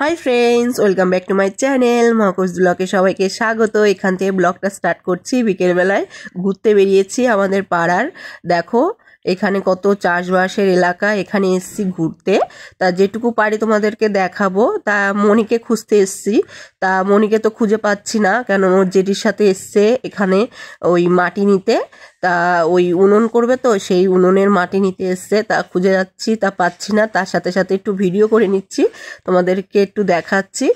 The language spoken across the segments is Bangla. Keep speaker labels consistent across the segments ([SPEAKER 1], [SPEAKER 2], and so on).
[SPEAKER 1] High friends, welcome back to my channel Mahakosh ব্লগে সবাইকে স্বাগত। এখান থেকে ব্লগটা স্টার্ট করছি। বিকেলবেলায় ঘুরতে বেরিয়েছি আমাদের পাড়ার। দেখো এখানে কত চাষবাসের এলাকা, এখানে এসছি ঘুরতে। তা যেটুকু পারি তোমাদেরকে দেখাবো। তা মনিকে খুঁজতে এসছি, তা মনিকে তো খুঁজে পাচ্ছি না, কেন ওর জেঠির সাথে এসছে এখানে ওই মাটি নিতে। তা ওই উনুন করবে, তো সেই উনুনের মাটি নিতে এসছে, তা খুঁজে যাচ্ছি, তা পাচ্ছি না। তার সাথে সাথে একটু ভিডিও করে নিচ্ছি, তোমাদেরকে একটু দেখাচ্ছি।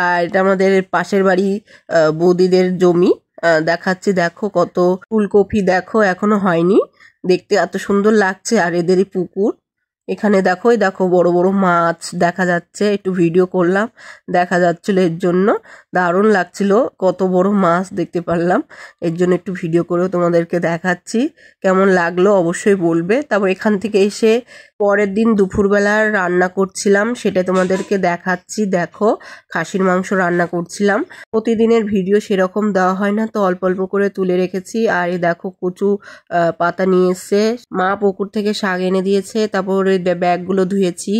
[SPEAKER 1] আর এটা আমাদের পাশের বাড়ি বৌদিদের জমি, দেখাচ্ছি। দেখো কত ফুলকপি, দেখো এখনো হয়নি, দেখতে এত সুন্দর লাগছে। আর এদেরই পুকুর, এখানে দেখো দেখো বড় বড় মাছ দেখা যাচ্ছে। একটু ভিডিও করলাম, দেখা যাচ্ছিল, এর জন্য দারুণ লাগছিল। কত বড় মাছ দেখতে পারলাম, এর জন্য একটু ভিডিও করেও তোমাদেরকে দেখাচ্ছি। কেমন লাগলো অবশ্যই বলবে। তারপর এখান থেকে এসে পরের দিন দুপুরবেলা রান্না করছিলাম, সেটা তোমাদেরকে দেখাচ্ছি। দেখো খাসির মাংস রান্না করছিলাম। প্রতিদিনের ভিডিও সেরকম দেওয়া হয় না, তো অল্প অল্প করে তুলে রেখেছি। আর এই দেখো কচু পাতা নিয়ে এসছে, মা পুকুর থেকে শাক এনে দিয়েছে। তারপর ব্যাগগুলো ধুয়েছি,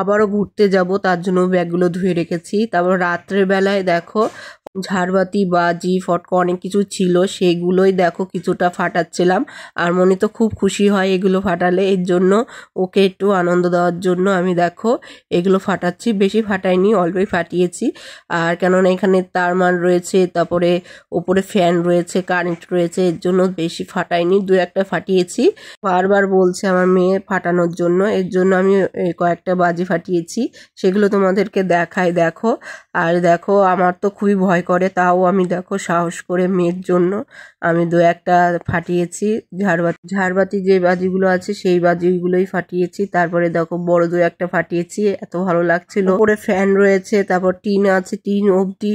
[SPEAKER 1] আবারও ঘুরতে যাব, তার জন্য ব্যাগগুলো ধুয়ে রেখেছি। তারপর রাত্রের বেলায় দেখো ঝাড়বাতি, বাজি, ফটকা অনেক কিছু ছিল, সেগুলোই দেখো কিছুটা ফাটাচ্ছিলাম। আর মনে তো খুব খুশি হয় এগুলো ফাটালে, এর জন্য ওকে একটু আনন্দ দেওয়ার জন্য আমি দেখো এগুলো ফাটাচ্ছি। বেশি ফাটাইনি, অল্পই ফাটিয়েছি। আর কেননা এখানে তারমান রয়েছে, তারপরে ওপরে ফ্যান রয়েছে, কারেন্ট রয়েছে, এর জন্য বেশি ফাটাইনি, দু একটা ফাটিয়েছি। বারবার বলছে আমার মেয়ে ফাটানোর জন্য, এর জন্য আমি কয়েকটা বাজি ফাটিয়েছি, সেগুলো তোমাদেরকে দেখাই। দেখো আর দেখো আমার তো খুবই ভয় করে, তাও আমি দেখো সাহস করে মেয়ের জন্য আমি দু একটা ফাটিয়েছি। ঝাড়বাতি যে বাজিগুলো আছে সেই বাজিগুলোই ফাটিয়েছি। তারপরে দেখো বড় দু একটা ফাটিয়েছি, এত ভালো লাগছিল। উপরে ফ্যান রয়েছে, তারপর টিন আছে, টিন অবধি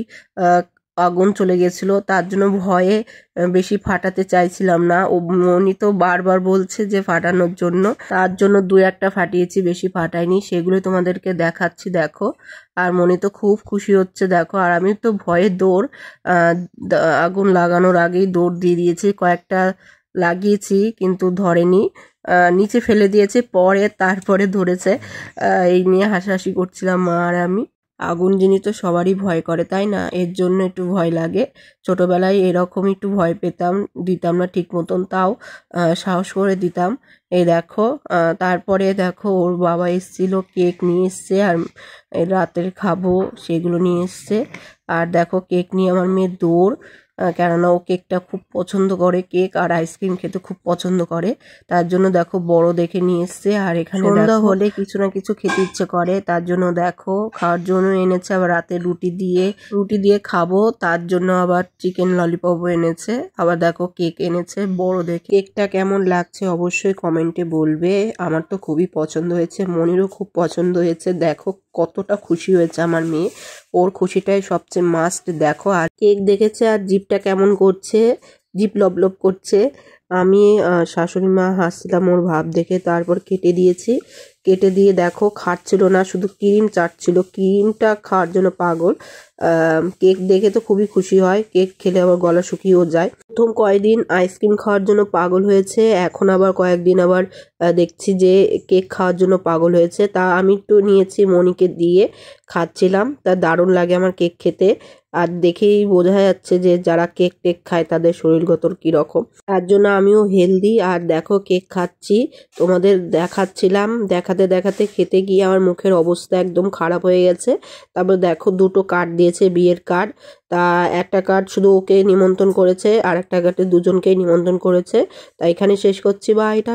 [SPEAKER 1] আগুন চলে গেছিল, তার জন্য ভয়ে বেশি ফাটাতে চাইছিলাম না। ও মনি তো বারবার বলছে যে ফাটানোর জন্য, তার জন্য দু একটা ফাটিয়েছি, বেশি ফাটাইনি। সেগুলো তোমাদেরকে দেখাচ্ছি। দেখো আর মনি তো খুব খুশি হচ্ছে দেখো। আর আমি তো ভয়ে দৌড়, আগুন লাগানোর আগেই দৌড় দিয়ে দিয়েছি, কয়েকটা লাগিয়েছি কিন্তু ধরেনি, নিচে ফেলে দিয়েছে, পরে তারপরে ধরেছে। এই নিয়ে হাসাহাসি করছিলাম মা আর আমি। আগুন জিনিস তো সবারই ভয় করে, তাই না? এর জন্য একটু ভয় লাগে। ছোটবেলায় এরকম একটু ভয় পেতাম, দিতাম না ঠিক মতন, তাও সাহস করে দিতাম। এই দেখো তারপরে দেখো ওর বাবা এসেছিল, কেক নিয়ে এসছে, আর রাতের খাবো সেগুলো নিয়ে এসছে। আর দেখো কেক নিয়ে আমার মেয়ে দৌড়, কেননা ও কেকটা খুব পছন্দ করে, কেক আর আইসক্রিম খেতে খুব পছন্দ করে, তার জন্য দেখো বড় দেখে নিয়ে এসছে। আর এখানে সন্ধ্যা হলে কিছু না কিছু খেতে ইচ্ছে করে, তার জন্য দেখো খাওয়ার জন্য এনেছে। আবার রাতে রুটি দিয়ে খাবো, তার জন্য আবার চিকেন ললিপপও এনেছে। আবার দেখো কেক এনেছে বড় দেখে। কেকটা কেমন লাগছে অবশ্যই কমেন্টে বলবে। আমার তো খুবই পছন্দ হয়েছে, মনিরও খুব পছন্দ হয়েছে। দেখো কতটা খুশি হয়েছে আমার মেয়ে, ওর খুশিটাই সবচেয়ে মাস্ট। দেখো আর কেক দেখেছে আর জিভটা কেমন করছে, জিভ লবলব করছে। আমি শাশুড়ি মা হাসছিলাম ওর ভাব দেখে। তারপর কেটে দিয়েছি, কেটে দিয়ে দেখো খাচ্ছিল না, শুধু ক্রিম চাটছিল, ক্রিমটা খাওয়ার জন্য পাগল। কেক দেখে তো খুবই খুশি হয়, কেক খেলে আবার গলা শুকিয়েও যায়। প্রথম কয়েকদিন আইসক্রিম খাওয়ার জন্য পাগল হয়েছে, এখন আবার কয়েকদিন আবার দেখছি যে কেক খাওয়ার জন্য পাগল হয়েছে। তা আমি একটু নিয়েছি, মনিকে দিয়ে খাচ্ছিলাম, তা দারুণ লাগে আমার কেক খেতে। আর দেখেই বোঝা যাচ্ছে যে যারা কেক টেক খায় তাদের শরীরগত কীরকম, তার জন্য আমিও হেলদি। আর দেখো কেক খাচ্ছি, তোমাদের দেখাচ্ছিলাম, দেখাতে দেখাতে খেতে গিয়ে আমার মুখের অবস্থা একদম খারাপ হয়ে গেছে। তারপর দেখো দুটো কার্ড দিয়েছে, বিয়ের কার্ড। তা একটা কার্ড শুধু ওকে নিমন্ত্রণ করেছে, আর একটা কার্ডে দুজনকেই নিমন্ত্রণ করেছে। তা এখানে শেষ করছি, বা এটা।